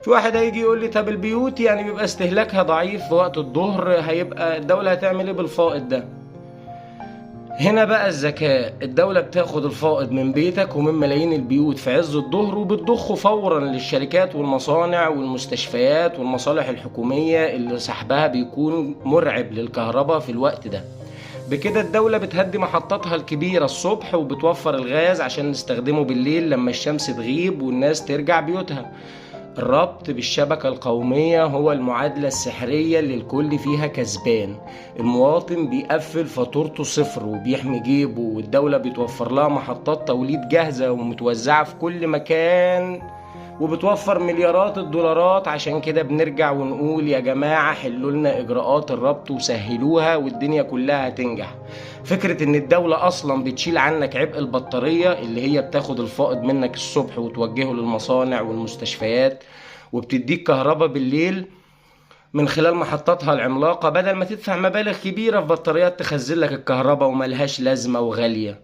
في واحد هيجي يقول لي طب البيوت يعني بيبقى استهلاكها ضعيف في وقت الظهر، هيبقى الدولة هتعمل ايه بالفائض ده؟ هنا بقى الذكاء، الدولة بتاخد الفائض من بيتك ومن ملايين البيوت في عز الظهر وبتضخه فورا للشركات والمصانع والمستشفيات والمصالح الحكومية اللي سحبها بيكون مرعب للكهرباء في الوقت ده. بكده الدولة بتهدي محطاتها الكبيرة الصبح وبتوفر الغاز عشان نستخدمه بالليل لما الشمس تغيب والناس ترجع بيوتها. الربط بالشبكة القومية هو المعادلة السحرية اللي الكل فيها كسبان. المواطن بيقفل فاتورته صفر وبيحمي جيبه، والدولة بتوفر لها محطات توليد جاهزة ومتوزعة في كل مكان وبتوفر مليارات الدولارات. عشان كده بنرجع ونقول يا جماعة حلوا لنا إجراءات الربط وسهلوها والدنيا كلها هتنجح. فكرة إن الدولة أصلا بتشيل عنك عبء البطارية اللي هي بتاخد الفائض منك الصبح وتوجهه للمصانع والمستشفيات وبتديك كهرباء بالليل من خلال محطاتها العملاقة، بدل ما تدفع مبالغ كبيرة في بطاريات تخزن لك الكهرباء وملهاش لازمة وغالية.